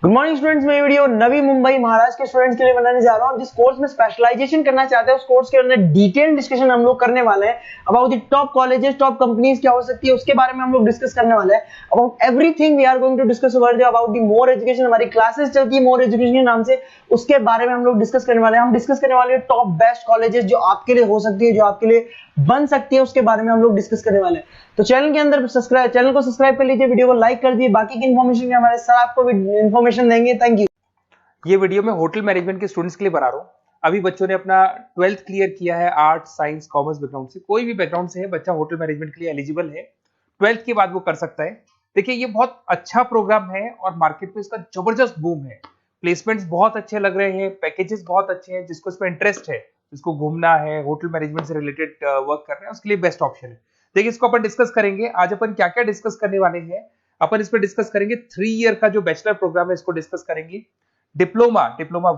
Good morning students. मैं video Navi Mumbai Maharashtra के students के लिए बनाने जा रहा हूं। जिस कोर्स में स्पेशलाइजेशन करना चाहते हैं उस कोर्स के अंदर डिटेल डिस्कशन हम लोग करने वाले हैं। About the top colleges, top companies क्या हो सकती है उसके बारे में हम लोग डिस्कस करने वाले हैं। About everything we are going to discuss over there. About the more education, हमारी क्लासेस चलती है मोर एजुकेशन के नाम से, उसके बारे में हम लोग डिस्कस करने वाले हैं। हम डिस्कस करने वाले हैं टॉप बेस्ट कॉलेजेस जो आपके लिए हो सकती है, जो आपके लिए बन सकती है, उसके बारे में हम लोग डिस्कस करने वाले हैं। तो चैनल को सब्सक्राइब कर लीजिए, वीडियो को लाइक कर दीजिए। बाकी की इन्फॉर्मेशन के हमारे सर आपको भी इन्फॉर्मेशन देंगे। Thank you. ये वीडियो मैं होटल मैनेजमेंट के स्टूडेंट्स के लिए बना रहा हूँ। अभी बच्चों ने अपना 12th क्लियर किया है आर्ट्स, साइंस, कॉमर्स बैकग्राउंड से, कोई भी बैकग्राउंड से है बच्चा होटल मैनेजमेंट के लिए एलिजिबल है। 12th के बाद वो कर सकता है। देखिए ये बहुत अच्छा प्रोग्राम है और मार्केट में इसका जबरदस्त बूम है। प्लेसमेंट्स बहुत अच्छे लग रहे हैं, पैकेजेस बहुत अच्छे हैं। जिसको इसमें इंटरेस्ट है, जिसको घूमना है, होटल मैनेजमेंट से रिलेटेड वर्क करना है, उसके लिए बेस्ट ऑप्शन है। देखिए इसको अपन डिस्कस करेंगे। आज अपन क्या क्या डिस्कस करने वाले हैं। अपन इस पर डिस्कस करेंगे 3 ईयर का जो बैचलर प्रोग्राम है इसको डिस्कस करेंगे। डिप्लोमा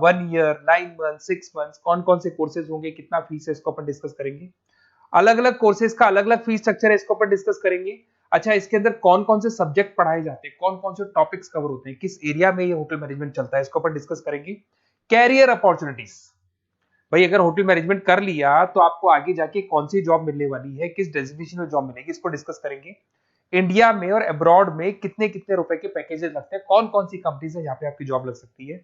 1 ईयर, 9 मंथ, 6 मंथ, कौन कौन से कोर्सेज होंगे, कितना फीस है, इसको अपन डिस्कस करेंगे। अलग अलग कोर्सेज का अलग अलग फीस स्ट्रक्चर है, इसको अपन डिस्कस करेंगे। अच्छा, इसके अंदर कौन कौन से सब्जेक्ट पढ़ाए जाते हैं, कौन कौन से टॉपिक्स कवर होते हैं, किस एरिया में ये होटल मैनेजमेंट चलता है, इसको अपन डिस्कस करेंगे। कैरियर अपॉर्चुनिटीज, भाई अगर होटल मैनेजमेंट कर लिया तो आपको आगे जाके कौन सी जॉब मिलने वाली है, किस डेजिग्नेशन में जॉब मिलेगी, इसको डिस्कस करेंगे। इंडिया में और अब्रॉड में कितने कितने रुपए के पैकेजेस लगते हैं, कौन कौन सी कंपनीज है जहां पे आपकी जॉब लग सकती है,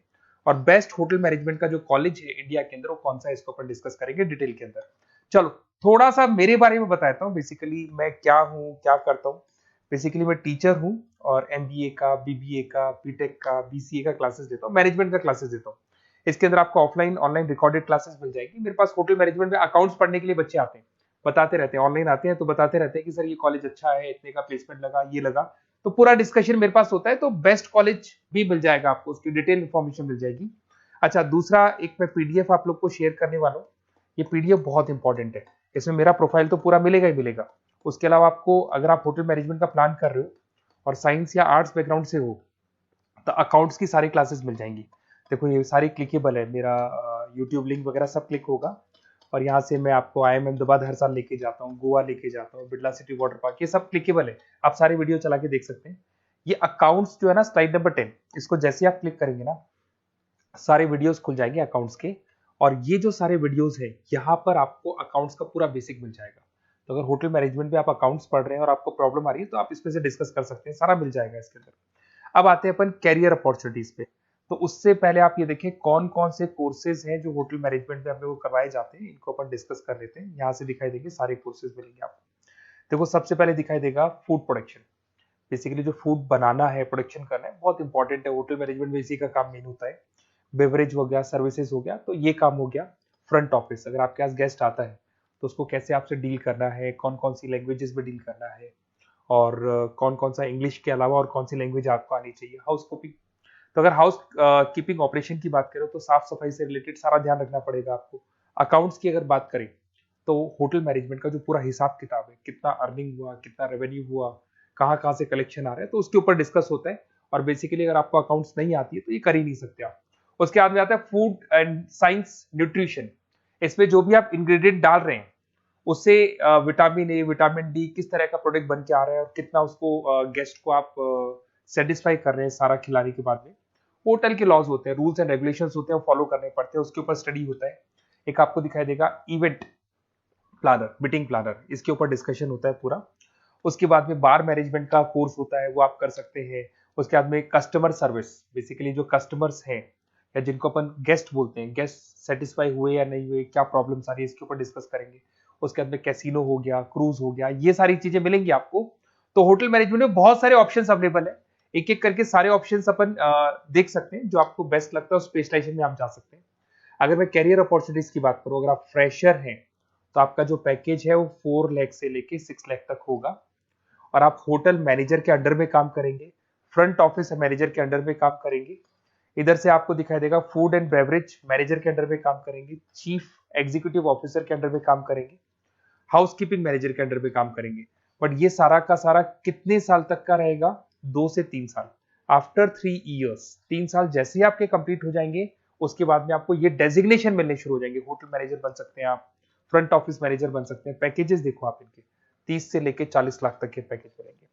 और बेस्ट होटल मैनेजमेंट का जो कॉलेज है इंडिया के अंदर वो कौन सा है, इसको अपन डिस्कस करेंगे डिटेल के अंदर। चलो थोड़ा सा मेरे बारे में बताता हूँ। बेसिकली मैं क्या हूँ, क्या करता हूँ। बेसिकली मैं टीचर हूँ और एमबीए का, बीबीए का, बीटेक का, बीसीए का क्लासेस देता हूँ, मैनेजमेंट का क्लासेस देता हूँ। इसके अंदर आपको ऑफलाइन ऑनलाइन रिकॉर्डेड क्लासेस मिल जाएगी। मेरे पास होटल मैनेजमेंट में अकाउंट्स पढ़ने के लिए बच्चे आते हैं, बताते रहते हैं, ऑनलाइन आते हैं तो बताते रहते हैं कि सर ये कॉलेज अच्छा है, इतने का प्लेसमेंट लगा, ये लगा। तो पूरा डिस्कशन मेरे पास होता है, तो बेस्ट कॉलेज भी मिल जाएगा आपको, उसकी डिटेल इंफॉर्मेशन मिल जाएगी। अच्छा, दूसरा एक मैं पीडीएफ आप लोग को शेयर करने वाला हूँ। ये पीडीएफ बहुत इंपॉर्टेंट है, इसमें मेरा प्रोफाइल तो पूरा मिलेगा ही मिलेगा। उसके अलावा आपको अगर आप होटल मैनेजमेंट का प्लान कर रहे हो और साइंस या आर्ट्स बैकग्राउंड से हो तो अकाउंट्स की सारी क्लासेस मिल जाएंगी। देखो ये सारी क्लिकेबल है, मेरा यूट्यूब लिंक वगैरह सब क्लिक होगा। और यहाँ से मैं आपको IIM अहमदाबाद हर साल लेके जाता हूँ, गोवा लेके जाता हूँ, बिरला सिटी वाटर पार्क, ये सब क्लिकेबल है। आप सारी वीडियो चला के देख सकते हैं। ये अकाउंट्स जो है ना, स्लाइड नंबर 10, इसको जैसे आप क्लिक करेंगे ना सारे वीडियोस खुल जाएंगे अकाउंट्स के। और ये जो सारे वीडियोस है यहाँ पर आपको अकाउंट्स का पूरा बेसिक मिल जाएगा। तो अगर होटल मैनेजमेंट में आप अकाउंट्स पढ़ रहे हैं और आपको प्रॉब्लम आ रही है तो आप इसमें से डिस्कस कर सकते हैं, सारा मिल जाएगा इसके अंदर। अब आते हैं अपन कैरियर अपॉर्चुनिटीज पे। तो उससे पहले आप ये देखें कौन कौन से कोर्सेज हैं जो होटल मैनेजमेंट में अपने को करवाए जाते हैं, इनको अपन डिस्कस कर लेते हैं। यहाँ से दिखाई देंगे सारे कोर्सेज मिलेंगे आपको। देखो सबसे पहले दिखाई देगा फूड प्रोडक्शन। बेसिकली जो फूड बनाना है, प्रोडक्शन करना है, बहुत इंपॉर्टेंट है। होटल मैनेजमेंट में इसी का काम मेन होता है। बेवरेज हो गया, सर्विसेज हो गया, तो ये काम हो गया। फ्रंट ऑफिस, अगर आपके पास गेस्ट आता है तो उसको कैसे आपसे डील करना है, कौन कौन सी लैंग्वेजेस में डील करना है, और कौन कौन सा इंग्लिश के अलावा और कौन सी लैंग्वेज आपको आनी चाहिए। हाउस कीपिंग, तो अगर हाउस कीपिंग ऑपरेशन की बात करें तो साफ सफाई से रिलेटेड सारा ध्यान रखना पड़ेगा आपको। अकाउंट्स की अगर बात करें तो होटल मैनेजमेंट का जो पूरा हिसाब किताब है, कितना अर्निंग हुआ, कितना रेवेन्यू हुआ, कहाँ कहाँ से कलेक्शन आ रहा है, तो उसके ऊपर डिस्कस होता है। और बेसिकली अगर आपको अकाउंट्स नहीं आती है तो ये कर ही नहीं सकते आप। उसके बाद में आता है फूड एंड साइंस न्यूट्रिशन। इसमें जो भी आप इंग्रेडिएंट डाल रहे हैं उससे विटामिन ए, विटामिन डी, किस तरह का प्रोडक्ट बन के आ रहा है और कितना उसको गेस्ट को आप सेटिस्फाई कर रहे हैं सारा खिलाने के बाद में। होटल के लॉज होते हैं, रूल्स एंड रेगुलेशंस होते हैं, वो फॉलो करने पड़ते हैं, उसके ऊपर स्टडी होता है। एक आपको दिखाई देगा इवेंट प्लानर, मीटिंग प्लानर, इसके ऊपर डिस्कशन होता है पूरा। उसके बाद में बार मैनेजमेंट का कोर्स होता है, वो आप कर सकते हैं। उसके बाद में कस्टमर सर्विस, बेसिकली जो कस्टमर्स हैं या जिनको अपन गेस्ट बोलते हैं, गेस्ट सेटिस्फाई हुए या नहीं हुए, क्या प्रॉब्लम्स आ रही है, इसके ऊपर डिस्कस करेंगे। उसके बाद में कैसीनो हो गया, क्रूज हो गया, ये सारी चीजें मिलेंगी आपको। तो होटल मैनेजमेंट में बहुत सारे ऑप्शंस अवेलेबल है। एक एक करके सारे ऑप्शंस अपन देख सकते हैं, जो आपको बेस्ट लगता है उस स्पेशलाइजेशन में आप जा सकते हैं। अगर मैं कैरियर अपॉर्चुनिटीज की बात करूं, अगर आप फ्रेशर हैं तो आपका जो पैकेज है वो 4 लाख से लेके 6 लाख तक होगा। और आप होटल मैनेजर के अंडर में काम करेंगे, फ्रंट ऑफिस मैनेजर के अंडर में काम करेंगे। इधर से आपको दिखाई देगा फूड एंड बेवरेज मैनेजर के अंडर में काम करेंगे, चीफ एग्जीक्यूटिव ऑफिसर के अंडर में काम करेंगे, हाउसकीपिंग मैनेजर के अंडर में काम करेंगे। बट ये सारा का सारा कितने साल तक का रहेगा? 2 से 3 साल। आफ्टर 3 ईयर्स, 3 साल जैसे ही आपके कंप्लीट हो जाएंगे उसके बाद में आपको ये डेजिग्नेशन मिलने शुरू हो जाएंगे। होटल मैनेजर बन सकते हैं आप, फ्रंट ऑफिस मैनेजर बन सकते हैं। पैकेजेस देखो आप इनके 30 से लेके 40 लाख तक के पैकेज मिलेंगे।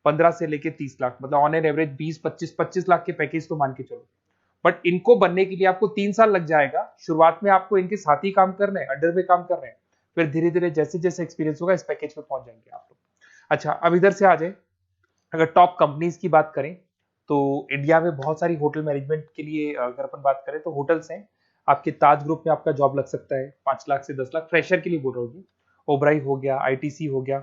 15 से लेके 30 लाख, मतलब ऑन एन एवरेज 20-25 लाख के पैकेज तो मान के चलो। बट इनको बनने के लिए आपको 3 साल लग जाएगा। शुरुआत में आपको इनके साथ ही काम करना है, अंडर में काम कर रहे हैं, फिर धीरे धीरे जैसे जैसे एक्सपीरियंस होगा इस पैकेज पे पहुंच जाएंगे आप लोग। अच्छा, अब इधर से आ जाए, अगर टॉप कंपनीज की बात करें तो इंडिया में बहुत सारी होटल मैनेजमेंट के लिए अगर अपन बात करें तो होटल्स हैं। आपके ताज ग्रुप में आपका जॉब लग सकता है 5 लाख से 10 लाख, फ्रेशर के लिए बोल रहा हूँ। ओबराई हो गया, आईटीसी हो गया,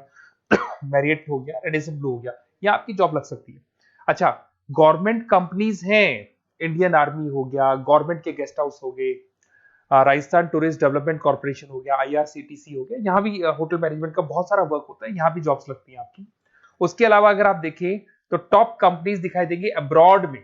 मैरियट हो गया, रेडिसन ब्लू हो गया, यहाँ आपकी जॉब लग सकती है। अच्छा, गवर्नमेंट कंपनीज हैं, इंडियन आर्मी हो गया, गवर्नमेंट के गेस्ट हाउस हो गए, राजस्थान टूरिस्ट डेवलपमेंट कॉर्पोरेशन हो गया, आईआरसीटीसी हो गया, यहाँ भी होटल मैनेजमेंट का बहुत सारा वर्क होता है, यहाँ भी जॉब्स लगती हैं आपकी। उसके अलावा अगर आप देखें तो टॉप कंपनीज दिखाई देंगी अब्रॉड में।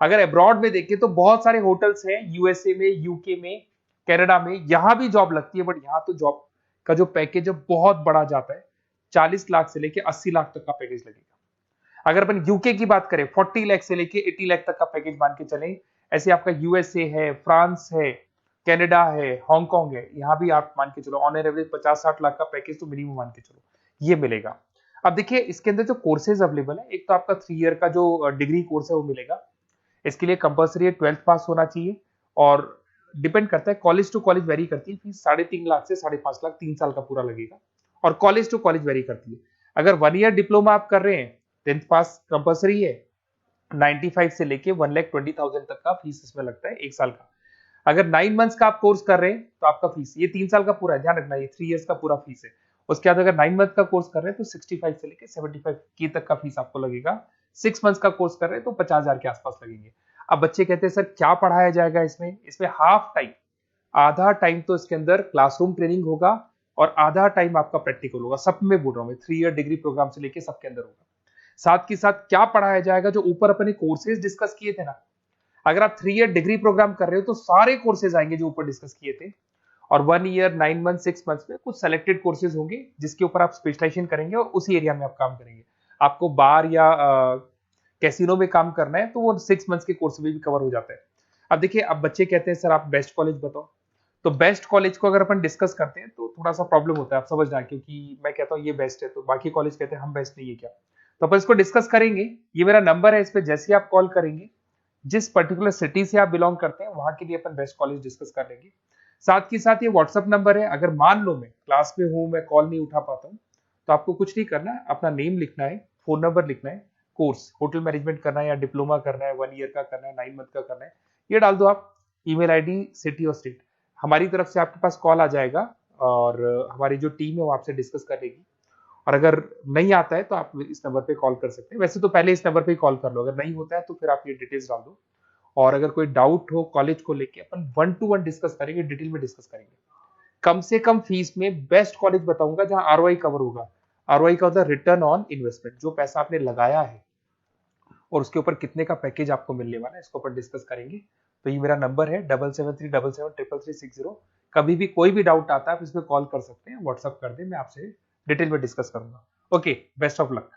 अगर अब्रॉड में देखें तो बहुत सारे होटल्स हैं यूएसए में, यूके में, कनाडा में, यहां भी जॉब लगती है। बट यहाँ तो जॉब का जो पैकेज है बहुत बड़ा जाता है, 40 लाख से लेके 80 लाख तक का पैकेज लगेगा। अगर अपन यूके की बात करें 40 लाख से लेके 80 लाख तक का पैकेज मान के चले। ऐसे आपका यूएसए है, फ्रांस है, कनाडा है, हांगकांग है, यहाँ भी आप मान के चलो ऑन एवरेज 50-60 लाख का पैकेज तो मिनिमम मान के चलो ये मिलेगा। अब देखिए इसके अंदर जो कोर्सेज अवेलेबल है, एक तो आपका 3 ईयर का जो डिग्री कोर्स है वो मिलेगा। इसके लिए कंपलसरी 12th पास होना चाहिए और डिपेंड करता है, कॉलेज टू कॉलेज वेरी करती है फीस। 3.5 लाख से 5.5 लाख 3 साल का पूरा लगेगा और कॉलेज टू कॉलेज वेरी करती है। अगर 1 ईयर डिप्लोमा आप कर रहे हैं, 10th पास कंपलसरी है, 95 से लेके 1,20,000 तक का फीस इसमें लगता है 1 साल का। अगर 9 मंथ्स का आप कोर्स कर रहे हैं तो आपका फीस, ये 3 साल का पूरा है, ध्यान रखना, ये 3 इयर्स का पूरा फीस है। उसके बाद अगर 9 मंथ का कोर्स कर रहे हैं तो 65 से लेके 75 की तक का फीस आपको लगेगा। 6 मंथ्स का कोर्स कर रहे हैं तो 50,000 के आसपास लगेंगे। अब बच्चे कहते हैं सर क्या पढ़ाया जाएगा इसमें? इसमें हाफ टाइम, आधा टाइम तो इसके अंदर क्लासरूम ट्रेनिंग होगा और आधा टाइम आपका प्रैक्टिकल होगा। सब में बोल रहा हूँ मैं, 3 ईयर डिग्री प्रोग्राम से लेके सबके अंदर होगा। साथ के साथ क्या पढ़ाया जाएगा, जो ऊपर अपने कोर्सेज डिस्कस किए थे ना, अगर आप 3 ईयर डिग्री प्रोग्राम कर रहे हो तो सारे कोर्सेज आएंगे जो ऊपर डिस्कस किए थे। और 1 ईयर, 9 मंथ, 6 मंथ्स में कुछ सेलेक्टेड कोर्सेज होंगे जिसके ऊपर आप स्पेशलाइजेशन करेंगे और उसी एरिया में आप काम करेंगे। आपको बार या कैसीनो में काम करना है तो वो 6 मंथ्स के कोर्स में भी कवर हो जाता है। अब देखिए, अब बच्चे कहते हैं सर आप बेस्ट कॉलेज बताओ। तो बेस्ट कॉलेज को अगर अपन डिस्कस करते हैं तो थोड़ा सा प्रॉब्लम होता है, आप समझना, क्योंकि मैं कहता हूँ ये बेस्ट है तो बाकी कॉलेज कहते हैं हम बेस्ट नहीं है क्या। तो अपन इसको डिस्कस करेंगे। ये मेरा नंबर है, इस पर जैसे आप कॉल करेंगे, जिस पर्टिकुलर सिटी से आप बिलोंग करते हैं वहां के लिए अपन बेस्ट कॉलेज डिस्कस कर लेंगे। साथ ही साथ ये व्हाट्सअप नंबर है, अगर मान लो मैं क्लास में हूं, मैं कॉल नहीं उठा पाता हूं, तो आपको कुछ नहीं करना है, अपना नेम लिखना है, फोन नंबर लिखना है, कोर्स होटल मैनेजमेंट करना है या डिप्लोमा करना है, 1 ईयर का करना है, 9 मंथ का करना है, ये डाल दो आप, ईमेल आईडी, सिटी और स्टेट। हमारी तरफ से आपके पास कॉल आ जाएगा और हमारी जो टीम है वो आपसे डिस्कस कर लेगी। और अगर नहीं आता है तो आप इस नंबर पे कॉल कर सकते हैं। वैसे तो पहले इस नंबर पे कॉल कर लो, अगर नहीं होता है तो फिर आप ये डिटेल्स डाल दो। और अगर कोई डाउट हो कॉलेज को लेके, अपन 1 to 1 डिस्कस करेंगे, डिटेल में डिस्कस करेंगे। कम से कम फीस में बेस्ट कॉलेज बताऊंगा जहां आरओआई कवर होगा। आरओआई का होता है रिटर्न ऑन इन्वेस्टमेंट, जो पैसा आपने लगाया है और उसके ऊपर कितने का पैकेज आपको मिलने वाला है, इसको अपन डिस्कस करेंगे। तो ये मेरा नंबर है 7737733360। कभी भी कोई भी डाउट आता है आप इसमें कॉल कर सकते हैं, व्हाट्सअप कर दे, मैं आपसे डिटेल में डिस्कस करूंगा। Okay, best of luck.